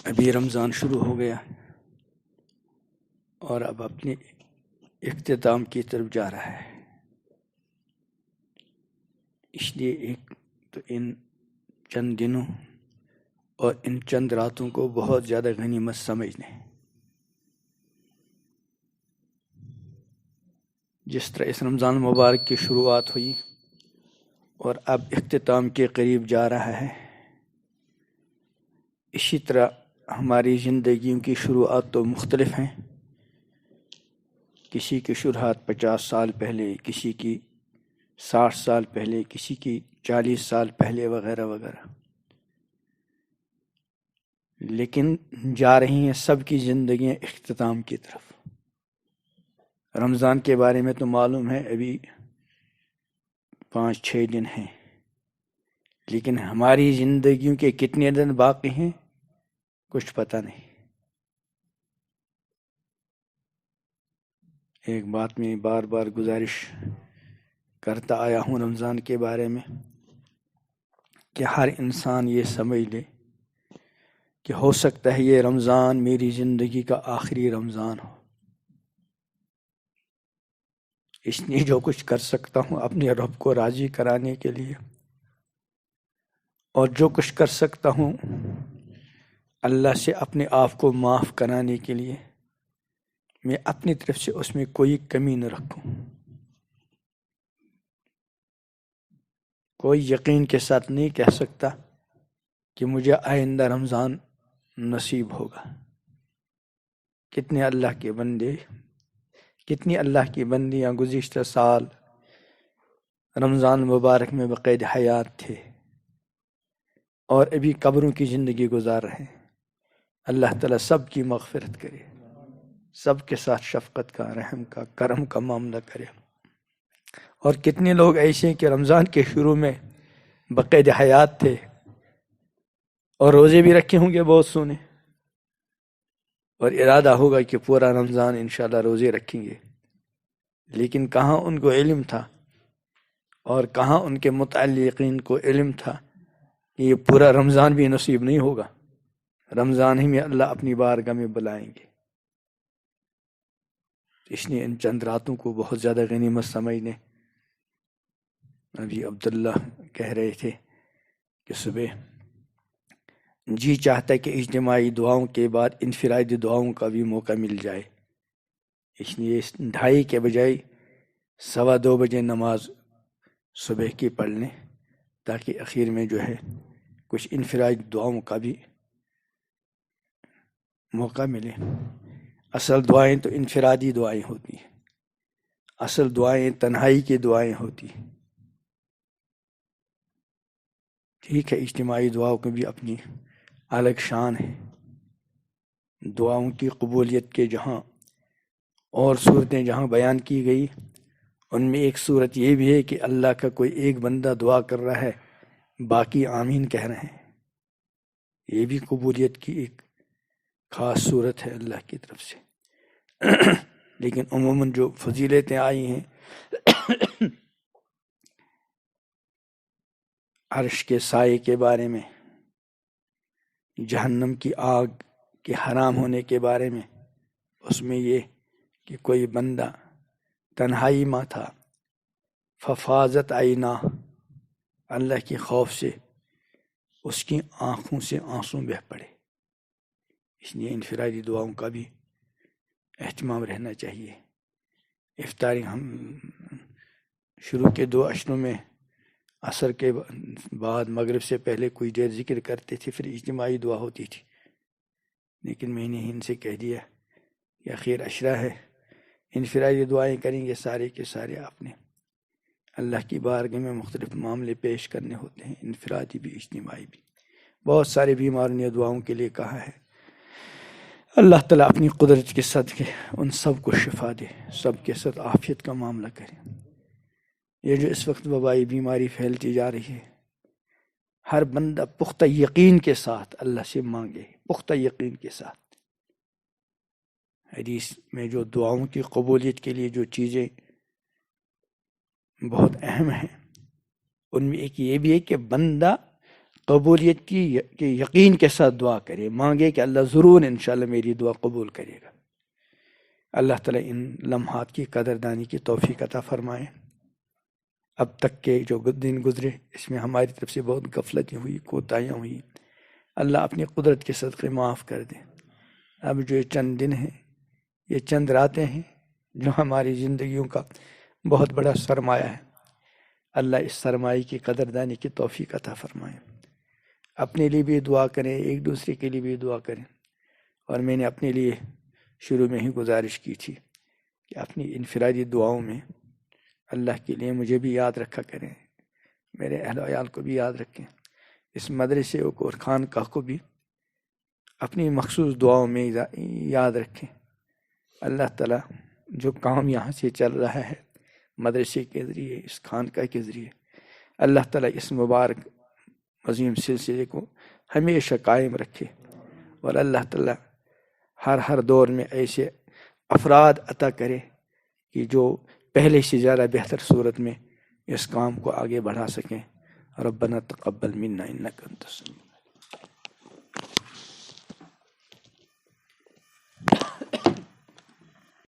ابھی رمضان شروع ہو گیا اور اب اپنے اختتام کی طرف جا رہا ہے، اس لیے ایک تو ان چند دنوں اور ان چند راتوں کو بہت زیادہ غنیمت سمجھنے، جس طرح اس رمضان مبارک کی شروعات ہوئی اور اب اختتام کے قریب جا رہا ہے، اسی طرح ہماری زندگیوں کی شروعات تو مختلف ہیں۔ کسی کی شروعات 50 سال پہلے، کسی کی 60 سال پہلے، کسی کی 40 سال پہلے وغیرہ وغیرہ، لیکن جا رہی ہیں سب کی زندگیاں اختتام کی طرف۔ رمضان کے بارے میں تو معلوم ہے ابھی 5-6 دن ہیں، لیکن ہماری زندگیوں کے کتنے دن باقی ہیں کچھ پتہ نہیں۔ ایک بات میں بار بار گزارش کرتا آیا ہوں رمضان کے بارے میں کہ ہر انسان یہ سمجھ لے کہ ہو سکتا ہے یہ رمضان میری زندگی کا آخری رمضان ہو، اس لیے جو کچھ کر سکتا ہوں اپنے رب کو راضی کرانے کے لیے، اور جو کچھ کر سکتا ہوں اللہ سے اپنے آپ کو معاف کرانے کے لیے، میں اپنی طرف سے اس میں کوئی کمی نہ رکھوں۔ کوئی یقین کے ساتھ نہیں کہہ سکتا کہ مجھے آئندہ رمضان نصیب ہوگا۔ کتنے اللہ کی بندیاں گزشتہ سال رمضان مبارک میں بقید حیات تھے اور ابھی قبروں کی زندگی گزار رہے ہیں۔ اللہ تعالیٰ سب کی مغفرت کرے، سب کے ساتھ شفقت کا، رحم کا، کرم کا معاملہ کرے۔ اور کتنے لوگ ایسے ہیں کہ رمضان کے شروع میں بقید حیات تھے اور روزے بھی رکھے ہوں گے بہت سونے، اور ارادہ ہوگا کہ پورا رمضان انشاءاللہ روزے رکھیں گے، لیکن کہاں ان کو علم تھا اور کہاں ان کے متعلقین کو علم تھا کہ یہ پورا رمضان بھی نصیب نہیں ہوگا، رمضان ہی میں اللہ اپنی بارگاہ میں بلائیں گے۔ اس لیے ان چند راتوں کو بہت زیادہ غنیمت سمجھنے۔ ابھی عبداللہ کہہ رہے تھے کہ صبح جی چاہتا ہے کہ اجتماعی دعاؤں کے بعد انفرادی دعاؤں کا بھی موقع مل جائے، اس لیے 2:30 کے بجائے 2:15 بجے نماز صبح کی پڑھ لیں، تاکہ اخیر میں جو ہے کچھ انفرادی دعاؤں کا بھی موقع ملے۔ اصل دعائیں تو انفرادی دعائیں ہوتی ہیں، اصل دعائیں تنہائی کی دعائیں ہوتی ہیں۔ ٹھیک ہے، اجتماعی دعاؤں کی بھی اپنی الگ شان ہے۔ دعاؤں کی قبولیت کے جہاں اور صورتیں جہاں بیان کی گئی، ان میں ایک صورت یہ بھی ہے کہ اللہ کا کوئی ایک بندہ دعا کر رہا ہے، باقی آمین کہہ رہے ہیں، یہ بھی قبولیت کی ایک خاص صورت ہے اللہ کی طرف سے۔ لیکن عموماً جو فضیلتیں آئی ہیں عرش کے سائے کے بارے میں، جہنم کی آگ کے حرام ہونے کے بارے میں، اس میں یہ کہ کوئی بندہ تنہائی میں تھا، ففاضت عینا، اللہ کے خوف سے اس کی آنکھوں سے آنسو بہہ پڑے۔ اس لیے انفرادی دعاؤں کا بھی اہتمام رہنا چاہیے۔ افطاری ہم شروع کے 2 اشروں میں عصر کے بعد مغرب سے پہلے کوئی دیر ذکر کرتے تھے، پھر اجتماعی دعا ہوتی تھی، لیکن میں نے ان سے کہہ دیا کہ آخر عشرہ ہے، انفرادی دعائیں کریں گے سارے کے سارے، آپ نے اللہ کی بارگاہ میں مختلف معاملے پیش کرنے ہوتے ہیں، انفرادی بھی اجتماعی بھی۔ بہت سارے بیماروں نے دعاؤں کے لیے کہا ہے، اللہ تعالیٰ اپنی قدرت کے صدقے ان سب کو شفا دے، سب کے ساتھ عافیت کا معاملہ کرے۔ یہ جو اس وقت وبائی بیماری پھیلتی جا رہی ہے، ہر بندہ پختہ یقین کے ساتھ اللہ سے مانگے، پختہ یقین کے ساتھ۔ حدیث میں جو دعاؤں کی قبولیت کے لیے جو چیزیں بہت اہم ہیں، ان میں ایک یہ بھی ہے کہ بندہ قبولیت کی یقین کے ساتھ دعا کرے، مانگے کہ اللہ ضرور انشاءاللہ میری دعا قبول کرے گا۔ اللہ تعالیٰ ان لمحات کی قدردانی کی توفیق عطا فرمائے۔ اب تک کے جو دن گزرے اس میں ہماری طرف سے بہت غفلتیں ہوئی، کوتاہیاں ہوئی، اللہ اپنی قدرت کے صدقے معاف کر دیں۔ اب جو یہ چند دن ہیں، یہ چند راتیں ہیں جو ہماری زندگیوں کا بہت بڑا سرمایہ ہے، اللہ اس سرمایہ کی قدردانی کی توفیق عطا فرمائے۔ اپنے لیے بھی دعا کریں، ایک دوسرے کے لیے بھی دعا کریں۔ اور میں نے اپنے لیے شروع میں ہی گزارش کی تھی کہ اپنی انفرادی دعاؤں میں اللہ کے لیے مجھے بھی یاد رکھا کریں، میرے اہل و عیال کو بھی یاد رکھیں، اس مدرسے اور خانقاہ کو بھی اپنی مخصوص دعاؤں میں یاد رکھیں۔ اللہ تعالیٰ جو کام یہاں سے چل رہا ہے مدرسے کے ذریعے، اس خانقاہ کے ذریعے، اللہ تعالیٰ اس مبارک عظیم سلسلے کو ہمیشہ قائم رکھے، اور اللہ تعالیٰ ہر دور میں ایسے افراد عطا کرے کہ جو پہلے سے زیادہ بہتر صورت میں اس کام کو آگے بڑھا سکیں۔ ربنا تقبل منا انک انت السمیع